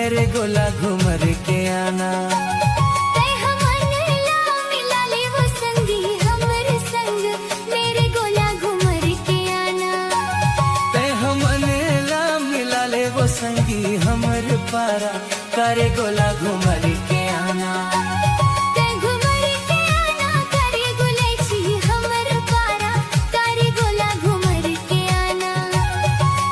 मेरे गोला घूमर के आना। तै हमन ला मिला ले वो संगी हमर संग, मेरे गोला घूमर के आना। तै हमन ला मिला ले वो संगी हमर पारा, करे गोला घूमर के आना। तै घूमर के आना करे गुलैची हमर पारा, करे गोला घूमर के आना।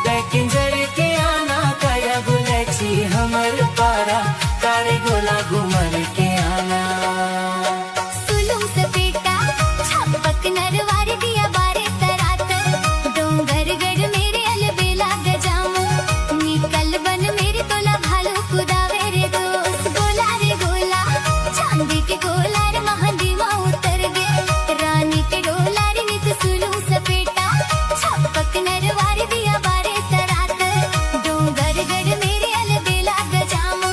तै किंजर के आना काया गुलैची हमर पारा, करे गोला घूमर के आना। सुलूम सपेटा छापक नरवार दिया बारे तरात, डोंगर गढ़ मेरे अलबेला गजामू, निकल बन मेरे तोला भालू कुदावे रे दोस्त। गोला रे गोला चांदी के गोला रे महंदीवा उतर गे, रानी के डोला रे नित सुलूम सपेटा छापक नरवार दिया बारे तरात, डोंगर गढ़ मेरे अलबेला गजामू,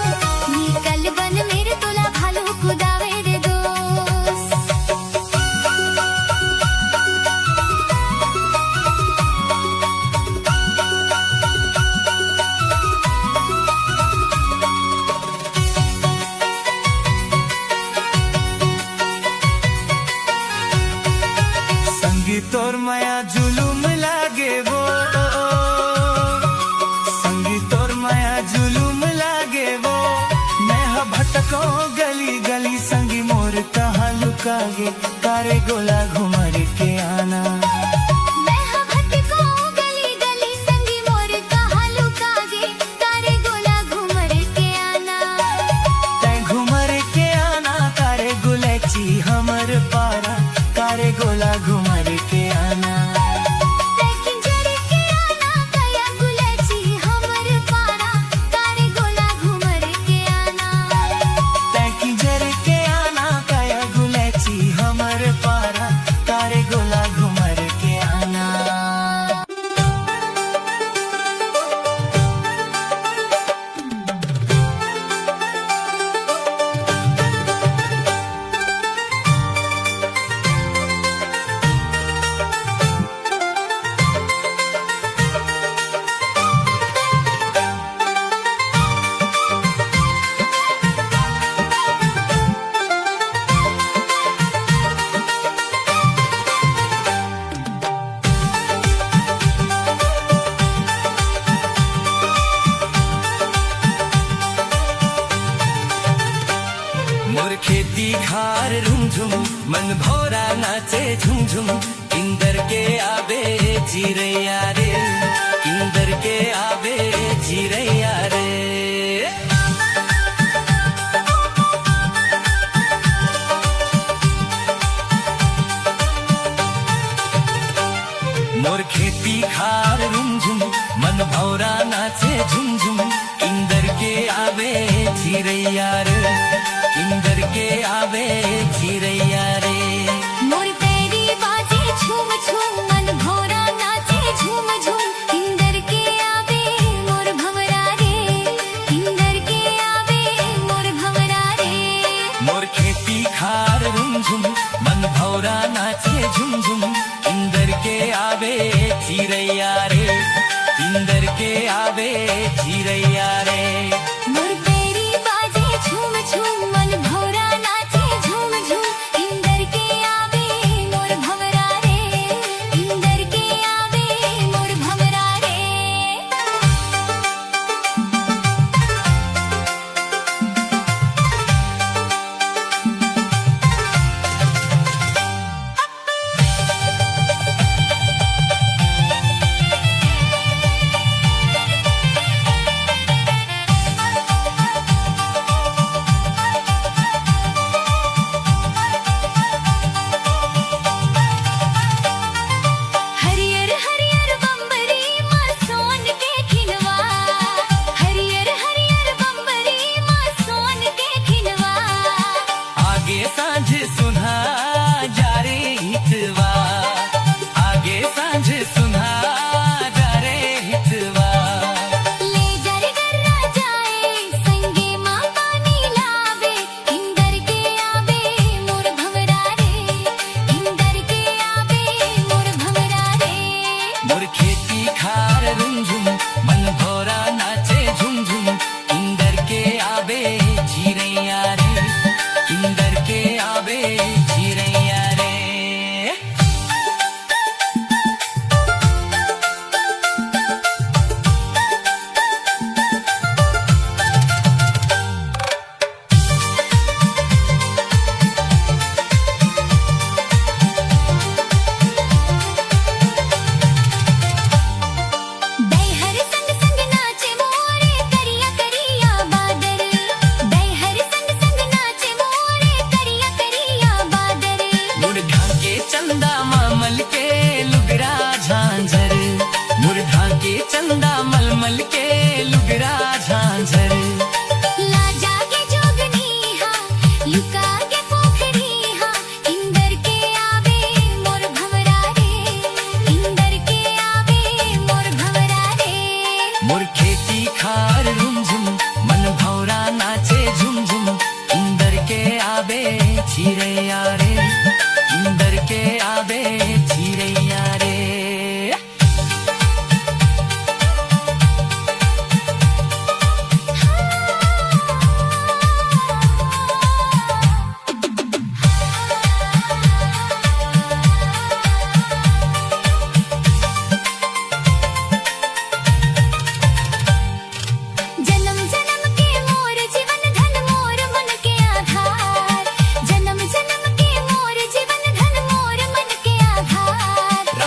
निकल बन मेरे तोला भालू कुदावे रे दोस्त। संगी तोर माया जुलूम लागे वो, संगी तोर माया जुलूम लागे वो। मैं हा भटको गली गली संगी मोर कहाँ लुकागे, करे गोला घूमर के आना। मैं हा भटको गली गली संगी मोर कहाँ लुकागे, तारे गोला घूमर के आना। तै घूमर के आना करे गुलैची हमर पारा, करे गोला घूमर के आना। तै किंजर के आना काया गुलैची हमर पारा, तारे गोला घूमर के आना। तै किंजर के आना काया गुलैची हमर पारा, करे गोला घूमर के आना। मोर खेती खार रुमझुम, मन भौरा नाचे झुमझुम, इंदर के आबे चिरैया रे, इंदर के आबे चिरैया रे। मोर खेती खार रुमझुम, मन भौरा नाचे झुमझुम, इंदर के आबे चिरैया रे, इंदर के आबे चिरैया रे। मोर पैरी बाजे झूम झूम, मन भौरा नाचे झूम झूम, इंदर के आवे मोर भंवरा रे, इंदर के आवे मोर भंवरा रे। मोर खेती खार रुमझुम, मन भौरा नाचे झुमझुम, इंदर के आबे चिरैया रे, इंदर के आबे चिरैया रे। मोर पैरी बाजे झूम झूम, मन भौरा नाचे झूम झूम, इंदर के आवे मोर भंवरा रे, इंदर के आवे मोर भंवरा रे।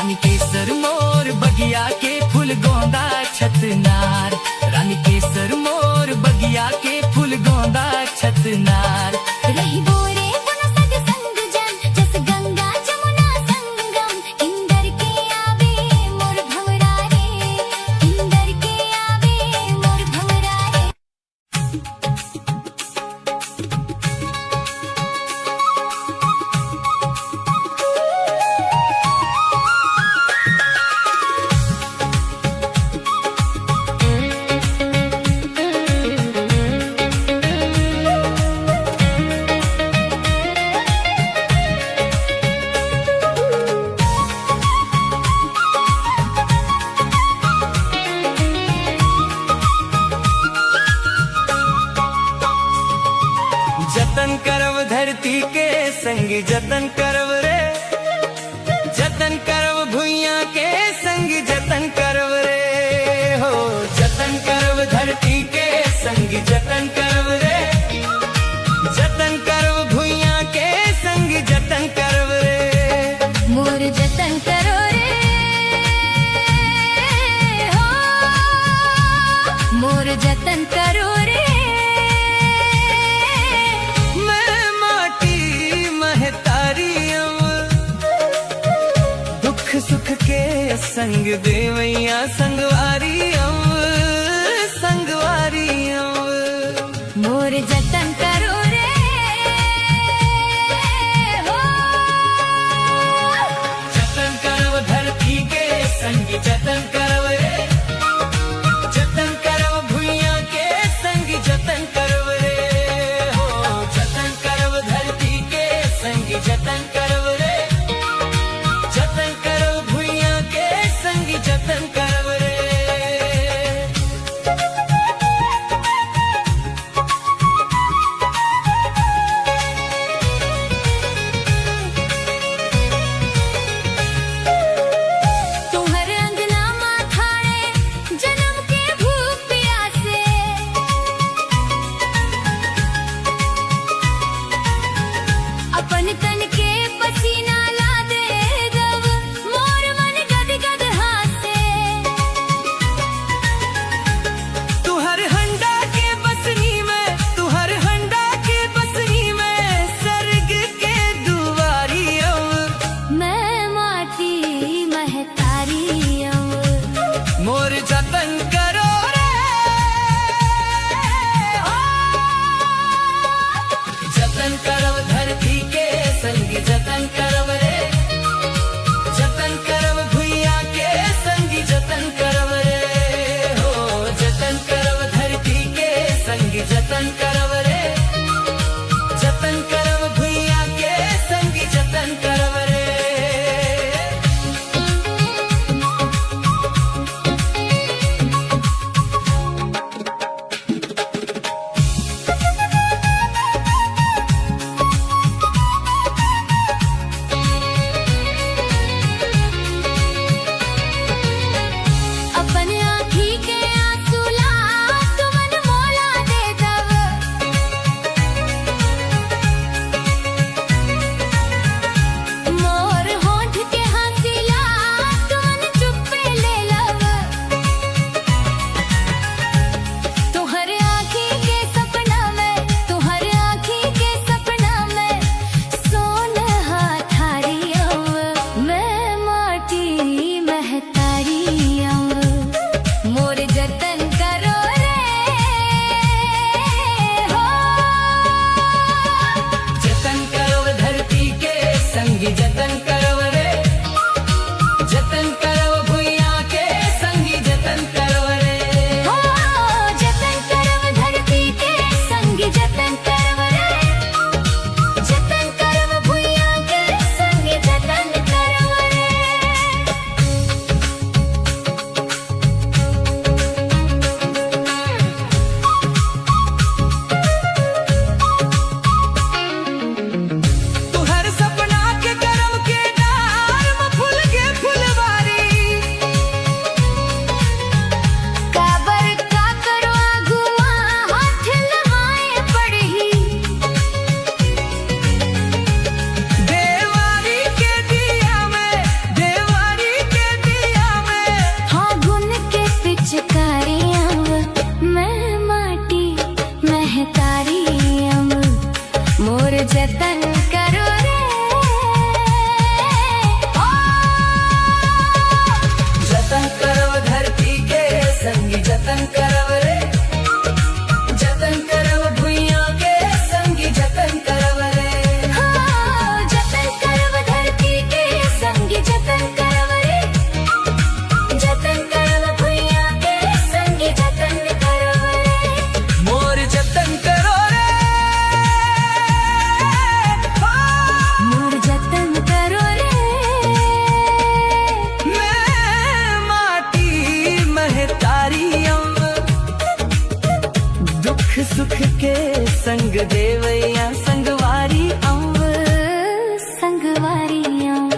रानी केसर मोर बगिया के फूल गोंदा छतनार, रानी केसर मोर बगिया के फूल गोंदा छतनार। रही बोरे पुन सज संग जन, जस गंगा जमुना संगम। इंदर के आवे मोर भंवरा रे, इंदर के आवे मोर भंवरा रे। जतन करव धरती के संग जतन करव रे, जतन करव भुइया के संग जतन करव रे हो। जतन करव धरती के संग जतन करव रे, जतन करव भुइया के संग जतन करव रे। मोर जतन करो रे हो, मोर जतन करो रे। मैं माटी महतारियम, दुख सुख के संग देवैया संगवारियम, संगवारियम। मोर जतन करो रे हो। जतन करव धरती के संग जतन करव रे, जतन करव भुइया के संग जतन करव रे हो। जतन करव धरती के संग जतन करव रे, जतन करव भुइया के संग जतन करव रे। तुहर अंगना माथाड़े जन्म के भूख प्यासे। अपन तन के पसीना ला दे दव, मोर मन गद गद हासे। तुहर हंडा के बसनी में, तुहर हंडा के बसनी में सर्ग के दुआरियों। मैं माटी महतारियम, मोर जतन करो रे हो। जतन करव धरती के संग जतन करव रे, जतन करव भुइया के संग जतन करव रे हो। जतन करव धरती के संग जतन करव रे, जतन करव भुइया के संग जतन करव रे। अपन आँखी के आंसू ला तुमन मोला दे दव। सुख के संग देवैया संगवारी अंब संगवारी अंब।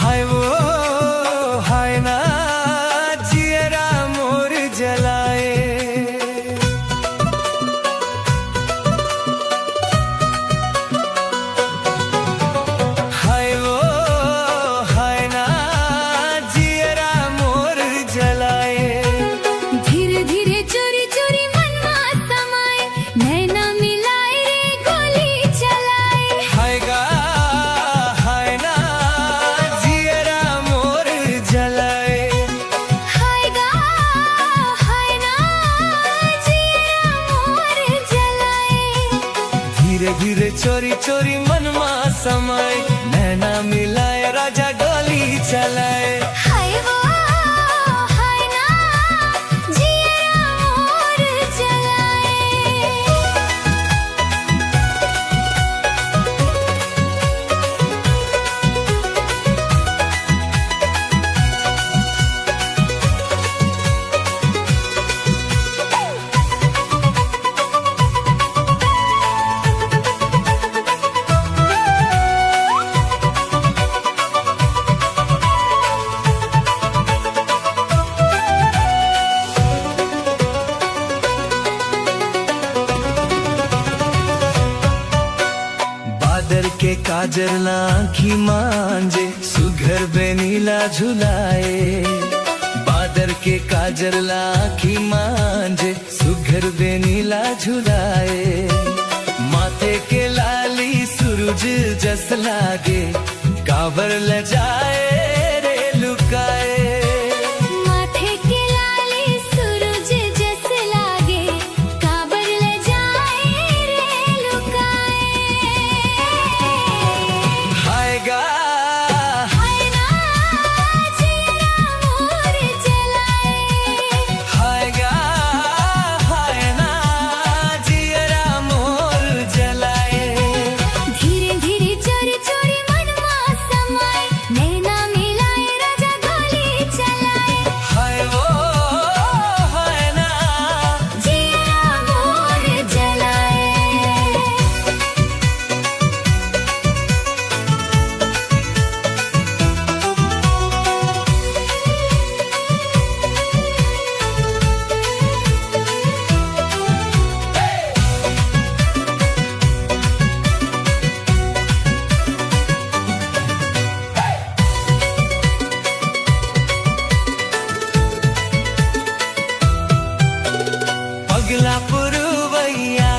हाय वो हाय ना जियरा मोर जलाए, हाय वो हाय ना जियरा मोर जलाए। धीरे धीरे चोरी चोरी मनमा समाए, नैना मिलाए रे गोली चलाए। हाय गा हाय ना जियरा मोर जलाए। हाय गा हाय ना जिया मोर जलाए। धीरे धीरे चोरी चोरी मनमा समाए, नैना मिलाए राजा गोली चलाए। हाय वो हाय ना जिया मोर जलाए। बादर के काजर लाखी मांजे, सुघर बेनीला झुलाए। बादर के काजर लाखी मांजे, सुघर बेनीला झुलाए। माथे के लाली सूरज जस लागे, काबर ल जाए रे लुकाए। माथे के लाली सूरज जस लागे, काबर ले जाए रे लुकाए। हाय गा हाय ना जिया मोर जलाए। हाय गा हाय ना जियरा मोर जलाए। धीरे धीरे चोरी चोरी मनमा समाए, नैना मिलाए राजा गोली चलाए। हाय वो हाय ना जिया मोर जलाए। पगला पुरवैया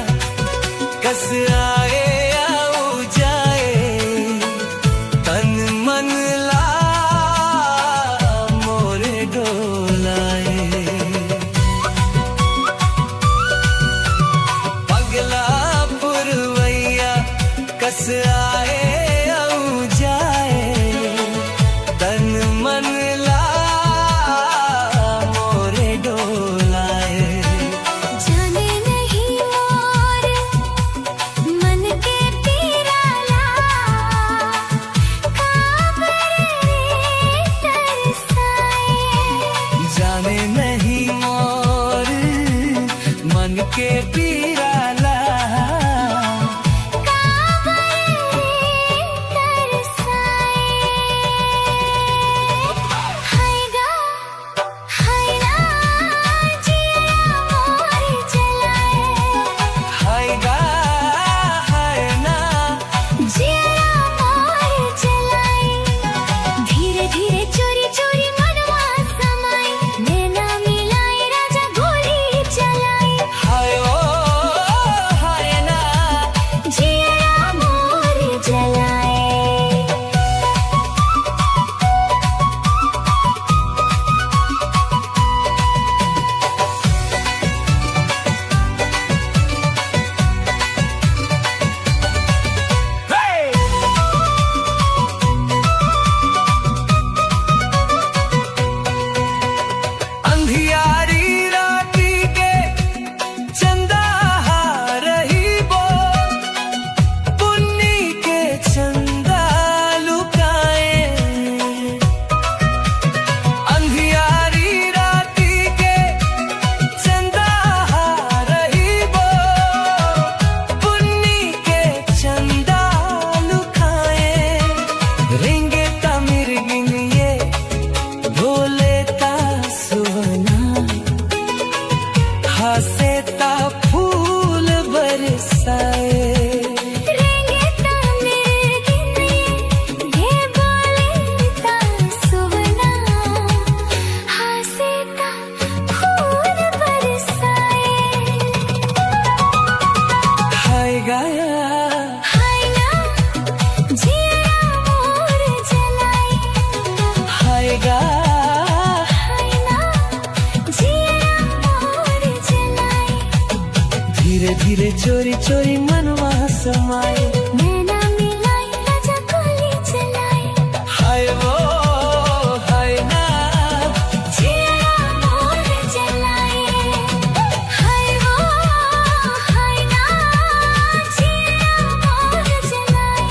कस आए आऊ जाए, तन मन ला मोरे डोलाए। पगला पुरवैया कस आए आऊ जाए, तन मन ला मोरे डोलाए। जाने नहीं मोर मन के पीराला, काबर रे तरसाए। जाने नहीं मोर मन के पीराला, काबर रे तरसाए। हाय गा हाय ना जिया मोर जलाए। हाय गा हाय ना जिया मोर जलाए। धीरे धीरे चोरी चोरी मनवा समाए, नैना मिलाए राजा गोली चलाए। हाय ओ धीरे धीरे चोरी चोरी मनवा समाए, नैना मिलाई राजा गोली चलाए, हाय वो हाय ना, जिया मोर जलाए, हाय वो हाय ना, जिया मोर जलाए।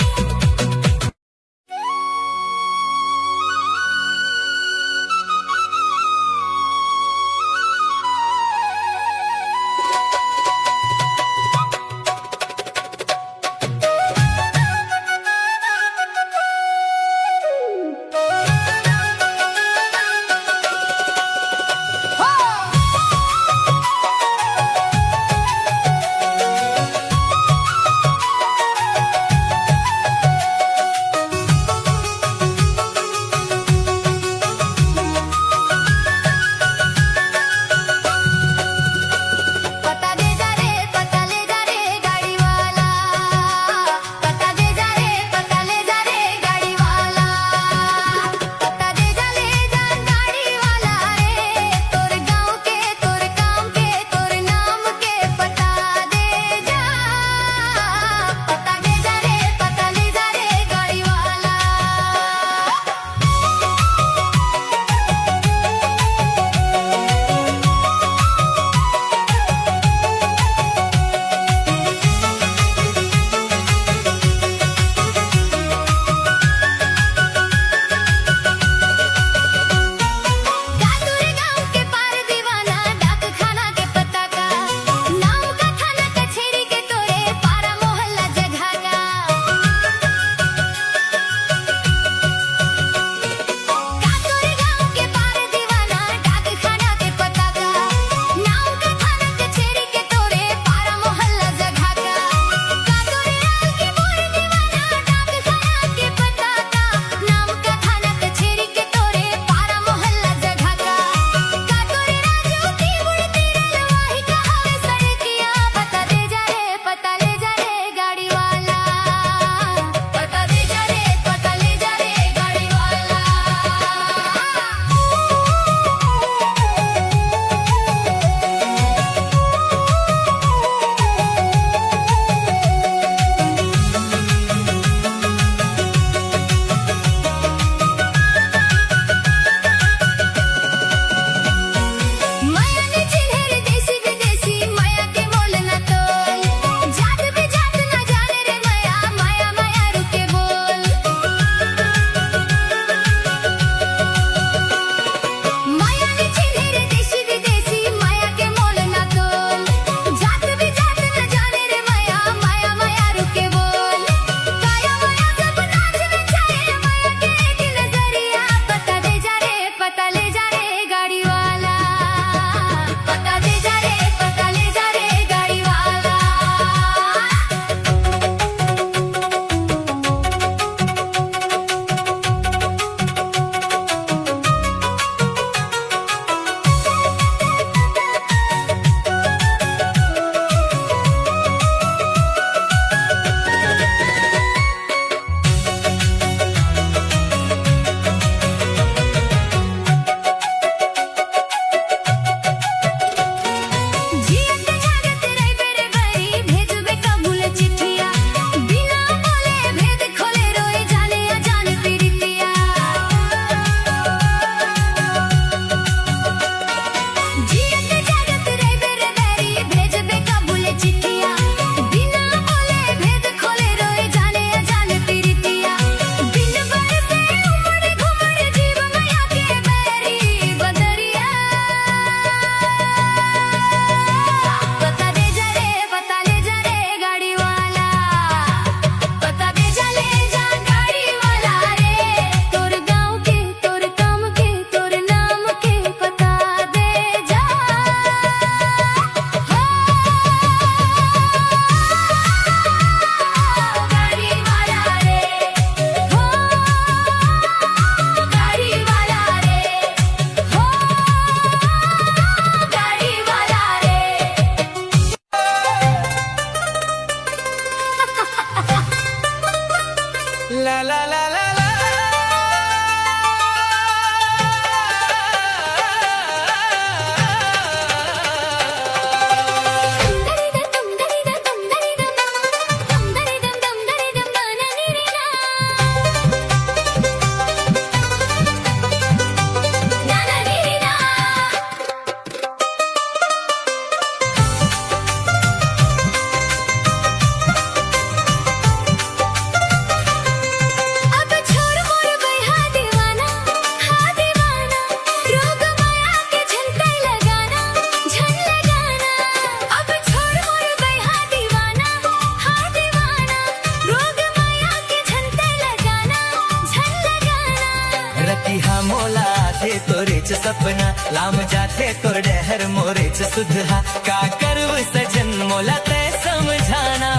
च सपना लाम जाते तोर डहर मोरे च सुधा का करव सजन मोला ते समझाना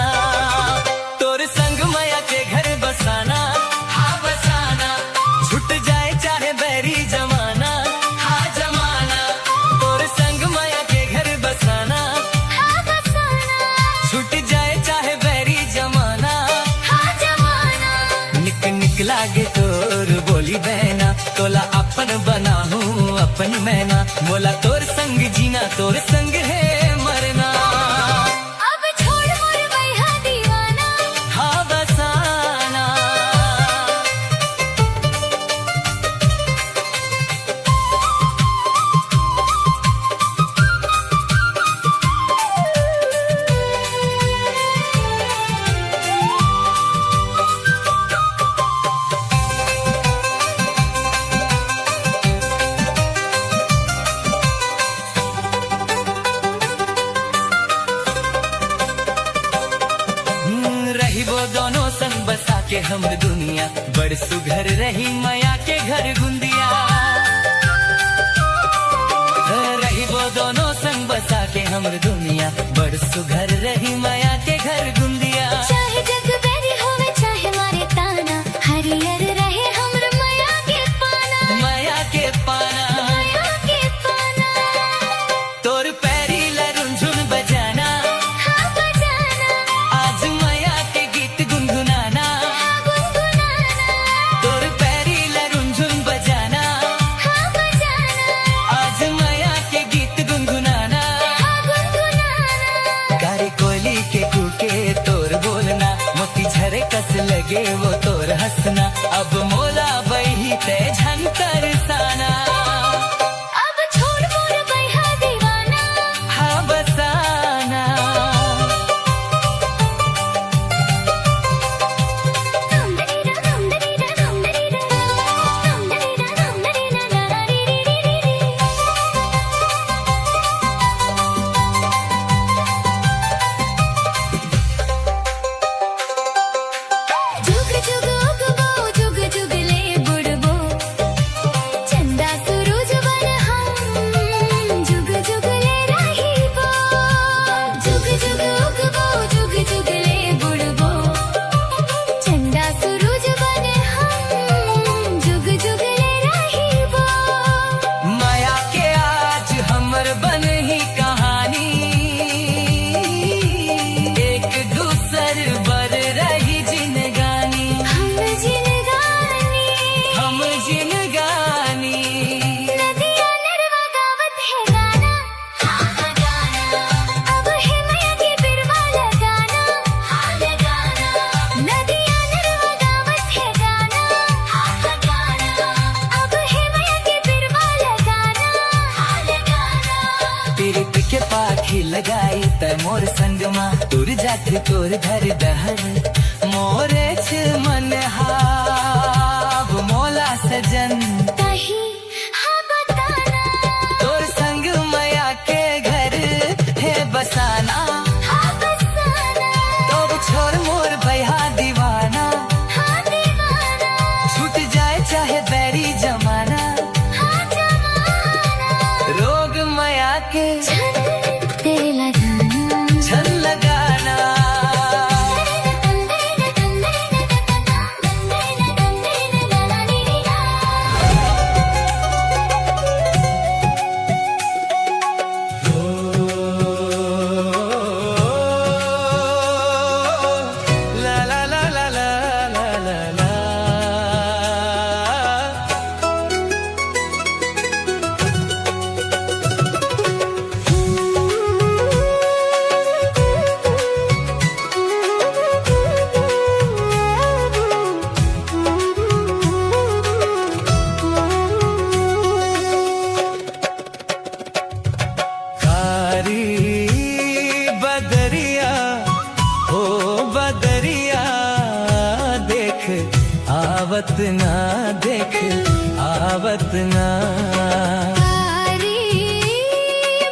तोर संग माया के घर बसाना हाँ बसाना छुट जाए चाहे बैरी जमाना हाँ जमाना तोर संग माया के घर बसाना हाँ बसाना छुट जाए चाहे बैरी जमाना हाँ जमाना निक निक लागे तोर बोली बहना तोला अपन बनाहू अपन मैना मोला तोर संग जीना तोर संग है मरना अब छोड़ मोर बैहा दीवाना हाँ बसाना रही वो दोनों संग बसा के हम दुनिया बड़ सुघर रही माया के घर गुंदिया रही वो दोनों संग बसा के हम दुनिया बड़ सुघर रही माया के घर गुंदिया चाहे जग बैरी होवे चाहे मारे ताना हरियर रहे हमर माया के पाना माया के पाना माया के पाना तोर पैरी लरुन झुन बजाना हाँ बजाना आज माया के गीत गुनगुनाना हाँ गुनगुनाना तोर पैरी लरुन झुन बजाना हाँ बजाना आज माया के गीत गुनगुनाना हाँ गुनगुनाना गारी कोयली के कूके तोर बोलना मोती झरे कस लगे वो तोर हंसना अब मोला बही ते झन तरसाना अब छोड़ मोर बैहा दीवाना हाँ बसाना धम दरी रा धम दरी रा धम दरी रा धम दरी रा धम दरी रा रा रा री री री री री जुग जुग उगबो जुग जुग ले बुड़बो चंदा सूरज बन हम जुग जुग ले रहीबो जुग जुग उगबो जुग जुग ले बुड़बो चंदा सूरज बन हम जुग जुग ले रहीबो माया के आज हमर बन ही कहानी एक दूसर बर रही जिनगानी हम जिनगानी हम जिनगानी नदिया नरवा गावत है गाना हाँ गाना अब है मैया के बिरवा लगाना हाँ लगाना नदिया नरवा गावत है गाना हाँ गाना अब है मैया के बिरवा लगाना हाँ लगाना पीरित के पाखी लगाई त मोर संगमा तुर जात तोर धर दहर मोरे छ मन हाव मोला सजन कहीं हाँ बताना तोर संग माया के घर है बसाना हाँ बसाना तो छोड़ मोर भैया दीवाना हाँ दीवाना छूट जाए चाहे बैरी जमाना हाँ जमाना रोग माया के छन तेरे लगाना छन लगाना ला ला ला ला ला ला ला ला कारी बदरिया हो बदरिया देख आवत ना देख आवत ना कारी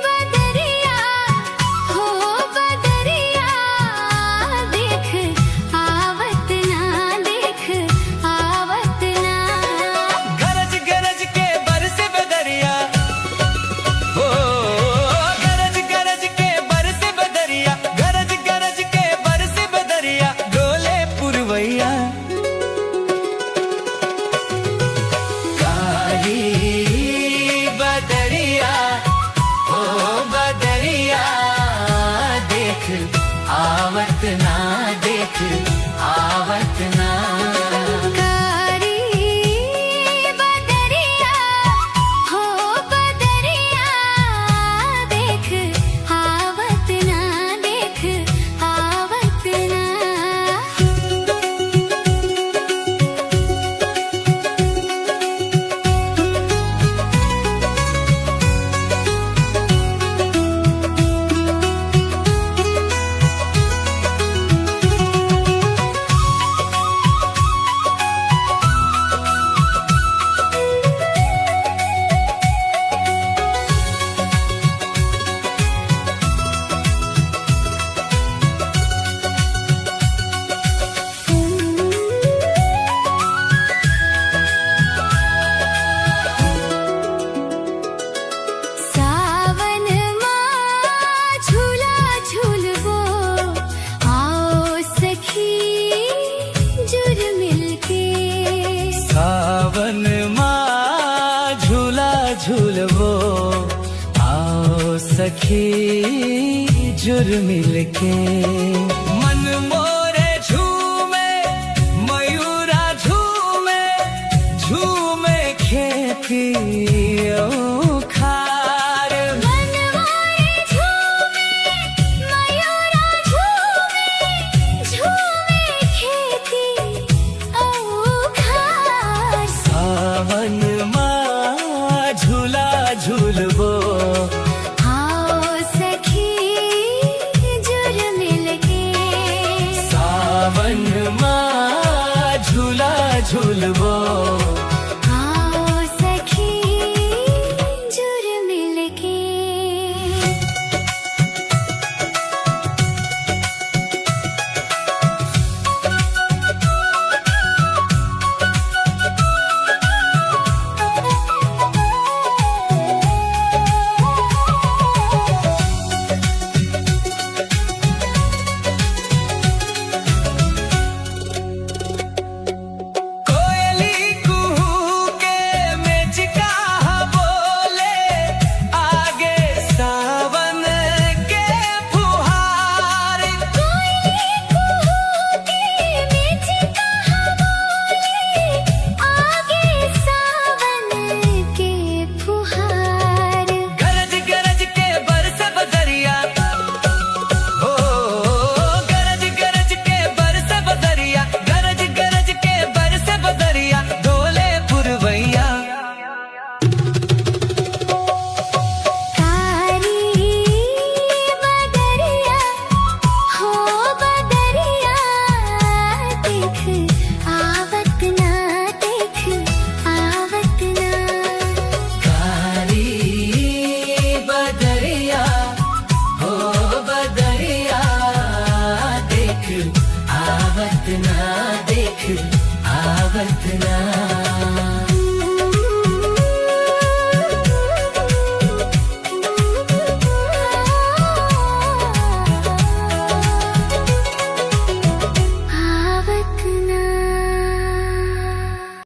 बदरिया हो बदरिया देख आवत ना देख आवत ना गरज गरज के बरस बदरिया सखी जुर मिल के